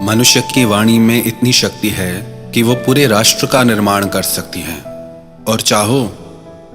मनुष्य की वाणी में इतनी शक्ति है कि वो पूरे राष्ट्र का निर्माण कर सकती है और चाहो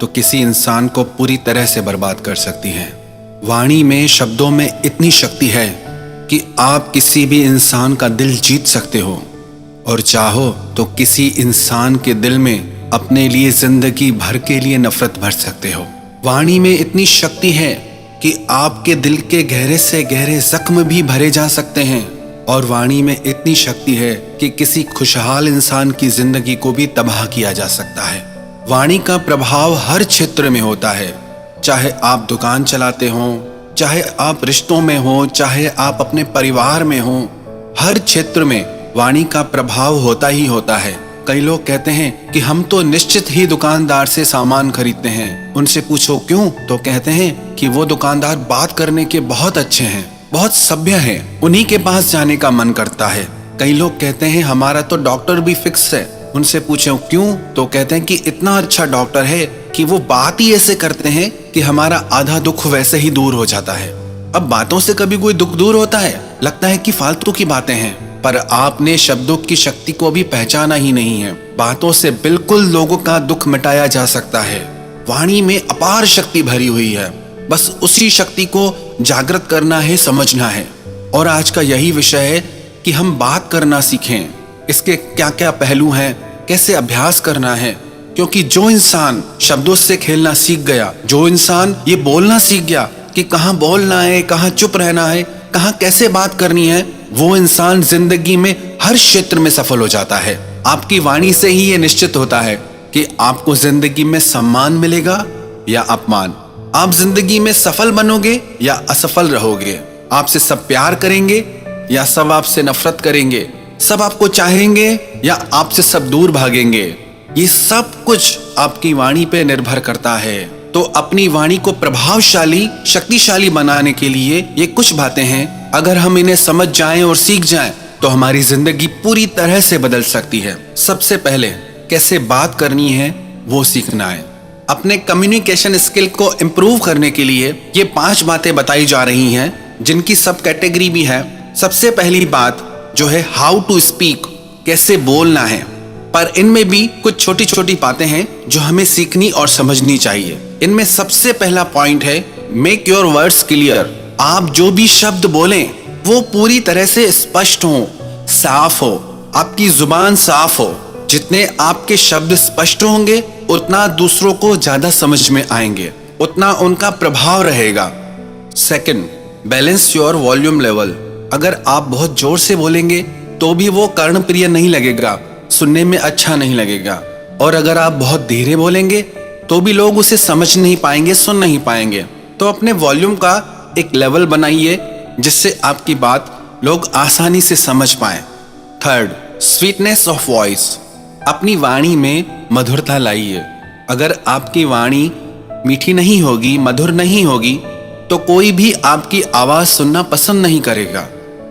तो किसी इंसान को पूरी तरह से बर्बाद कर सकती है। वाणी में, शब्दों में इतनी शक्ति है कि आप किसी भी इंसान का दिल जीत सकते हो और चाहो तो किसी इंसान के दिल में अपने लिए जिंदगी भर के लिए नफरत भर सकते हो। वाणी में इतनी शक्ति है कि आपके दिल के गहरे से गहरे जख्म भी भरे जा सकते हैं और वाणी में इतनी शक्ति है कि किसी खुशहाल इंसान की जिंदगी को भी तबाह किया जा सकता है। वाणी का प्रभाव हर क्षेत्र में होता है, चाहे आप दुकान चलाते हो, चाहे आप रिश्तों में हो, चाहे आप अपने परिवार में हो, हर क्षेत्र में वाणी का प्रभाव होता ही होता है। कई लोग कहते हैं कि हम तो निश्चित ही दुकानदार से सामान खरीदते हैं, उनसे पूछो क्यों, तो कहते हैं कि वो दुकानदार बात करने के बहुत अच्छे हैं, बहुत सभ्य हैं, उन्हीं के पास जाने का मन करता है। कई लोग कहते हैं हमारा तो डॉक्टर भी फिक्स है, उनसे पूछो क्यों, तो कहते हैं कि इतना अच्छा डॉक्टर है कि वो बात ही ऐसे करते हैं कि हमारा आधा दुख वैसे ही दूर हो जाता है। अब बातों से कभी कोई दुख दूर होता है? लगता है कि फालतू की बातें हैं, पर आपने शब्दों की शक्ति को भी पहचाना ही नहीं है। बातों से बिल्कुल लोगों का दुख मिटाया जा सकता है। वाणी में अपार शक्ति भरी हुई है, बस उसी शक्ति को जागृत करना है, समझना है। और आज का यही विषय है कि हम बात करना सीखें, इसके क्या क्या पहलू हैं, कैसे अभ्यास करना है। क्योंकि जो इंसान शब्दों से खेलना सीख गया, जो इंसान ये बोलना सीख गया कि कहाँ बोलना है, कहाँ चुप रहना है, कहाँ कैसे बात करनी है, वो इंसान जिंदगी में हर क्षेत्र में सफल हो जाता है। आपकी वाणी से ही ये निश्चित होता है कि आपको जिंदगी में सम्मान मिलेगा या अपमान, आप जिंदगी में सफल बनोगे या असफल रहोगे, आपसे सब प्यार करेंगे या सब आपसे नफरत करेंगे, सब आपको चाहेंगे या आपसे सब दूर भागेंगे। ये सब कुछ आपकी वाणी पे निर्भर करता है। तो अपनी वाणी को प्रभावशाली, शक्तिशाली बनाने के लिए ये कुछ बातें हैं, अगर हम इन्हें समझ जाएं और सीख जाएं तो हमारी जिंदगी पूरी तरह से बदल सकती है। सबसे पहले कैसे बात करनी है वो सीखना है। अपने कम्युनिकेशन स्किल को इम्प्रूव करने के लिए ये 5 बातें बताई जा रही हैं, जिनकी सब कैटेगरी भी है। सबसे पहली बात जो है हाउ टू स्पीक, कैसे बोलना है। पर इनमें भी कुछ छोटी छोटी बातें हैं जो हमें सीखनी और समझनी चाहिए। इनमें सबसे पहला पॉइंट है मेक योर वर्ड्स क्लियर। आप जो भी शब्द बोलें वो पूरी तरह से स्पष्ट हो, साफ हो, आपकी जुबान साफ हो। जितने आपके शब्द स्पष्ट होंगे उतना दूसरों को ज्यादा समझ में आएंगे, उतना उनका प्रभाव रहेगा। Second, balance your volume level. अगर आप बहुत जोर से बोलेंगे तो भी वो कर्णप्रिय नहीं लगेगा, सुनने में अच्छा नहीं लगेगा। और अगर आप बहुत धीरे बोलेंगे तो भी लोग उसे समझ नहीं पाएंगे, सुन नहीं पाएंगे। तो अपने वॉल्यूम का एक लेवल बनाइए जिससे आपकी बात लोग आसानी से समझ पाएं। Third, sweetness of voice. अपनी वाणी में मधुरता लाइए। अगर आपकी वाणी मीठी नहीं होगी, मधुर नहीं होगी, तो कोई भी आपकी आवाज सुनना पसंद नहीं करेगा।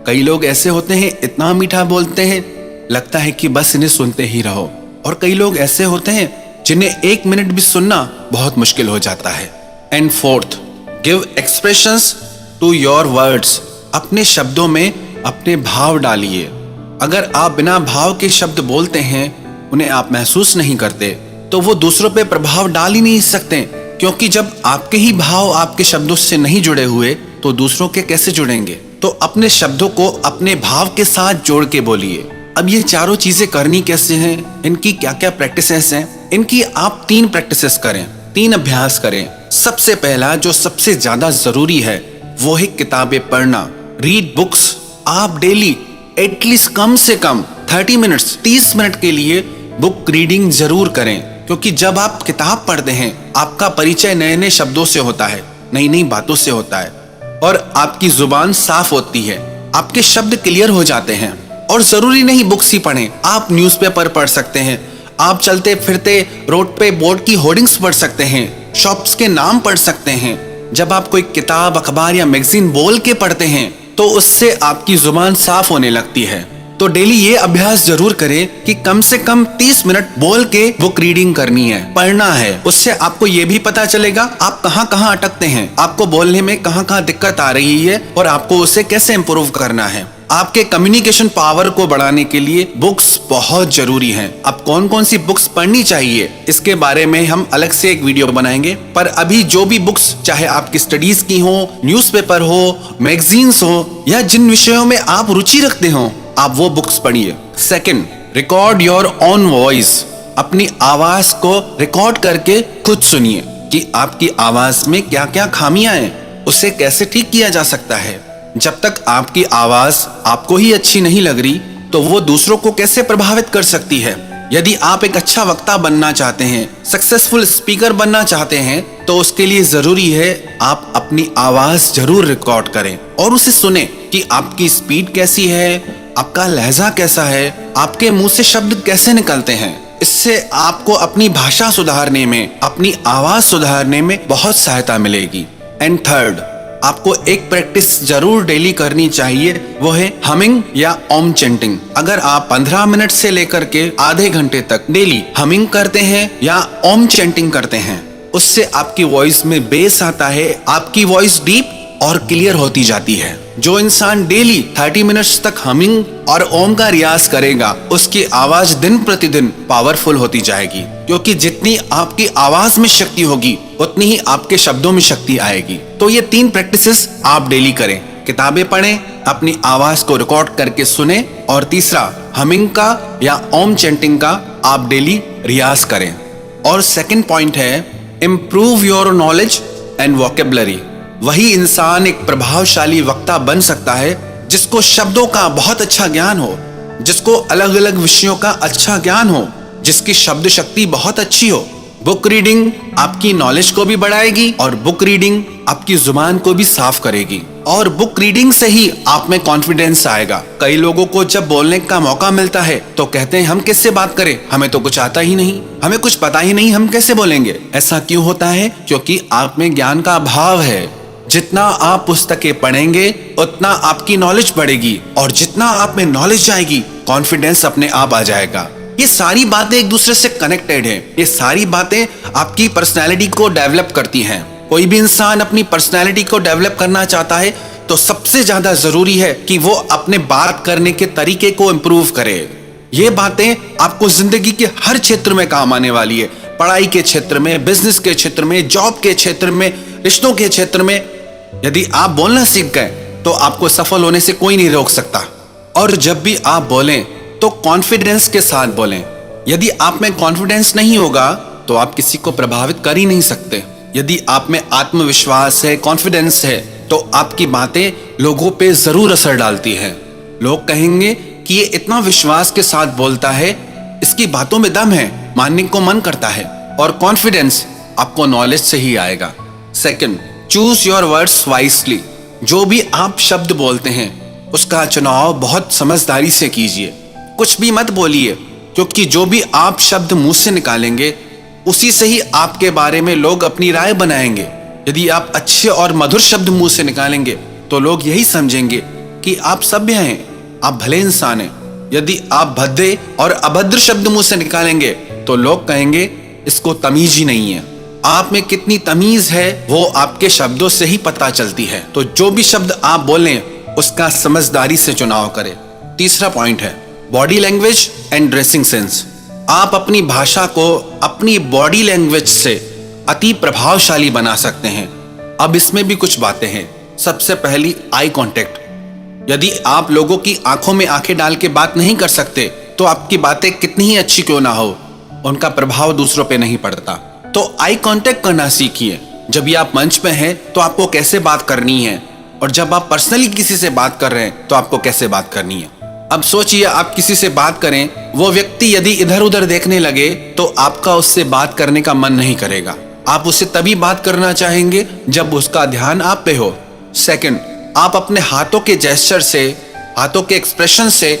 कई लोग ऐसे होते हैं, इतना मीठा बोलते हैं, लगता है कि बस इन्हें सुनते ही रहो। और कई लोग ऐसे होते हैं जिन्हें 1 मिनट भी सुनना बहुत मुश्किल हो जाता है। And fourth, give expressions to your words. अपने शब्दों में अपने भाव डालिए। अगर आप बिना भाव के शब्द बोलते हैं, उन्हें आप महसूस नहीं करते, तो वो दूसरों पे प्रभाव डाल ही नहीं सकते। क्योंकि जब आपके ही भाव आपके शब्दों से नहीं जुड़े हुए तो दूसरों के कैसे जुड़ेंगे। तो अपने शब्दों को अपने भाव के साथ जोड़ के बोलिए। अब ये चारों चीजें करनी कैसे हैं, इनकी क्या क्या प्रैक्टिसेस हैं, इनकी आप 3 प्रैक्टिसेस करें, 3 अभ्यास करें। सबसे पहला जो सबसे ज्यादा जरूरी है वो है किताबें पढ़ना, रीड बुक्स। आप डेली एटलीस्ट कम से कम 30 मिनट्स, 30 मिनट के लिए बुक रीडिंग जरूर करें। क्योंकि जब आप किताब पढ़ते हैं आपका परिचय नए नए शब्दों से होता है, नई नई बातों से होता है और आपकी जुबान साफ होती है, आपके शब्द क्लियर हो जाते हैं। और जरूरी नहीं बुक्स ही पढ़ें, आप न्यूज़पेपर पढ़ सकते हैं, आप चलते फिरते रोड पे बोर्ड की होर्डिंग्स पढ़ सकते हैं, शॉप्स के नाम पढ़ सकते हैं। जब आप कोई किताब, अखबार या मैगजीन बोल के पढ़ते हैं तो उससे आपकी जुबान साफ होने लगती है। तो डेली ये अभ्यास जरूर करें कि कम से कम 30 मिनट बोल के बुक रीडिंग करनी है, पढ़ना है। उससे आपको ये भी पता चलेगा आप कहाँ अटकते हैं, आपको बोलने में कहाँ दिक्कत आ रही है और आपको उसे कैसे इम्प्रूव करना है। आपके कम्युनिकेशन पावर को बढ़ाने के लिए बुक्स बहुत जरूरी हैं। अब कौन कौन सी बुक्स पढ़नी चाहिए इसके बारे में हम अलग से एक वीडियो बनाएंगे, पर अभी जो भी बुक्स, चाहे आपकी स्टडीज की हो, न्यूज़पेपर हो, मैगजीन्स हो, या जिन विषयों में आप रुचि रखते हो, आप वो बुक्स पढ़िए। Second, record your own voice. अपनी आवाज को रिकॉर्ड करके खुद सुनिए कि आपकी आवाज में क्या क्या खामियां हैं, उसे कैसे ठीक किया जा सकता है। जब तक आपकी आवाज आपको ही अच्छी नहीं लग रही तो वो दूसरों को कैसे प्रभावित कर सकती है। यदि आप एक अच्छा वक्ता बनना चाहते हैं, सक्सेसफुल स्पीकर बनना चाहते हैं, तो उसके लिए जरूरी है आप अपनी आवाज जरूर रिकॉर्ड करें और उसे सुने कि आपकी स्पीड कैसी है, आपका लहजा कैसा है, आपके मुंह से शब्द कैसे निकलते हैं। इससे आपको अपनी भाषा सुधारने में, अपनी आवाज सुधारने में बहुत सहायता मिलेगी। एंड थर्ड, आपको एक प्रैक्टिस जरूर डेली करनी चाहिए, वो है हमिंग या ओम चैंटिंग। अगर आप 15 मिनट से लेकर के आधे घंटे तक डेली हमिंग करते हैं या ओम चैंटिंग करते हैं, उससे आपकी वॉइस में बेस आता है, आपकी वॉइस डीप और क्लियर होती जाती है। जो इंसान डेली 30 मिनट्स तक हमिंग और ओम का रियाज करेगा, उसकी आवाज दिन प्रतिदिन पावरफुल होती जाएगी, क्योंकि जितनी आपकी आवाज में शक्ति होगी उतनी ही आपके शब्दों में शक्ति आएगी। तो ये 3 प्रैक्टिसेस आप डेली करें। किताबें पढ़ें, अपनी आवाज को रिकॉर्ड करके सुने, और तीसरा, हमिंग का या ओम चैंटिंग का आप डेली रियाज करें। और सेकंड पॉइंट है, improve your knowledge and vocabulary. वही इंसान एक प्रभावशाली वक्ता बन सकता है जिसको शब्दों का बहुत अच्छा ज्ञान हो, जिसको अलग अलग विषयों का अच्छा ज्ञान हो, जिसकी शब्द शक्ति बहुत अच्छी हो। बुक रीडिंग आपकी नॉलेज को भी बढ़ाएगी और बुक रीडिंग आपकी जुबान को भी साफ करेगी, और बुक रीडिंग से ही आप में कॉन्फिडेंस आएगा। कई लोगों को जब बोलने का मौका मिलता है तो कहते हैं हम किससे बात करें, हमें तो कुछ आता ही नहीं, हमें कुछ पता ही नहीं, हम कैसे बोलेंगे। ऐसा क्यों होता है? क्योंकि आप में ज्ञान का अभाव है। जितना आप पुस्तकें पढ़ेंगे उतना आपकी नॉलेज बढ़ेगी, और जितना आप में नॉलेज आएगी कॉन्फिडेंस अपने आप आ जाएगा। ये सारी बातें एक दूसरे से कनेक्टेड हैं। ये सारी बातें आपकी पर्सनैलिटी को डेवलप करती हैं। कोई भी इंसान अपनी पर्सनैलिटी को डेवलप करना चाहता है तो सबसे ज्यादा जरूरी है कि वो अपने बात करने के तरीके को इम्प्रूव करे। ये बातें आपको जिंदगी के हर क्षेत्र में काम आने वाली है। पढ़ाई के क्षेत्र में, बिजनेस के क्षेत्र में, जॉब के क्षेत्र में, रिश्तों के क्षेत्र में। यदि आप बोलना सीख गए तो आपको सफल होने से कोई नहीं रोक सकता। और जब भी आप बोलें तो कॉन्फिडेंस के साथ बोलें। यदि आप में कॉन्फिडेंस नहीं होगा तो आप किसी को प्रभावित कर ही नहीं सकते। यदि आप में आत्मविश्वास है, कॉन्फिडेंस है, तो आपकी बातें लोगों पे जरूर असर डालती हैं। लोग कहेंगे कि ये इतना विश्वास के साथ बोलता है, इसकी बातों में दम है, मानने को मन करता है। और कॉन्फिडेंस आपको नॉलेज से ही आएगा। Second, choose your words wisely. जो भी आप शब्द बोलते हैं उसका चुनाव बहुत समझदारी से कीजिए। कुछ भी मत बोलिए, क्योंकि जो भी आप शब्द मुंह से निकालेंगे उसी से ही आपके बारे में लोग अपनी राय बनाएंगे। यदि आप अच्छे और मधुर शब्द मुंह से निकालेंगे तो लोग यही समझेंगे कि आप सभ्य हैं, आप भले इंसान हैं। यदि आप भद्दे और अभद्र शब्द मुंह से निकालेंगे तो लोग कहेंगे इसको तमीज ही नहीं है। आप में कितनी तमीज है वो आपके शब्दों से ही पता चलती है। तो जो भी शब्द आप बोलें उसका समझदारी से चुनाव करें। तीसरा पॉइंट है body language and dressing sense. आप अपनी भाषा को अपनी बॉडी लैंग्वेज से अति प्रभावशाली बना सकते हैं। अब इसमें भी कुछ बातें हैं। सबसे पहली, आई कांटेक्ट। यदि आप लोगों की आंखों में आंखें डाल के बात नहीं कर सकते तो आपकी बातें कितनी ही अच्छी क्यों ना हो, उनका प्रभाव दूसरों पे नहीं पड़ता। तो आई कांटेक्ट करना सीखिए। जब भी आप मंच पे हैं तो आपको कैसे बात करनी है, और जब आप पर्सनली किसी से बात कर रहे हैं तो आपको कैसे बात करनी है। अब सोचिए, आप किसी से बात करें, वो व्यक्ति यदि इधर उधर देखने लगे तो आपका उससे बात करने का मन नहीं करेगा। आप उससे तभी बात करना चाहेंगे जब उसका ध्यान आप पे हो। सेकंड, आप अपने हाथों के जेस्चर से, हाथों के एक्सप्रेशन से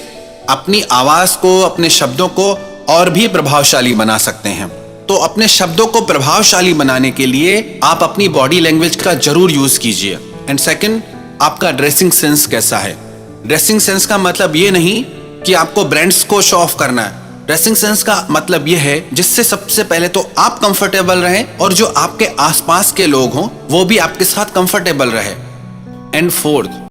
अपनी आवाज को, अपने शब्दों को और भी प्रभावशाली बना सकते हैं। तो अपने शब्दों को प्रभावशाली बनाने के लिए आप अपनी बॉडी लैंग्वेज का जरूर यूज कीजिए। एंड सेकंड, आपका ड्रेसिंग सेंस कैसा है। ड्रेसिंग सेंस का मतलब ये नहीं कि आपको ब्रांड्स को शो ऑफ करना है। ड्रेसिंग सेंस का मतलब ये है जिससे सबसे पहले तो आप कंफर्टेबल रहें और जो आपके आसपास के लोग हों वो भी आपके साथ कंफर्टेबल रहे। And fourth,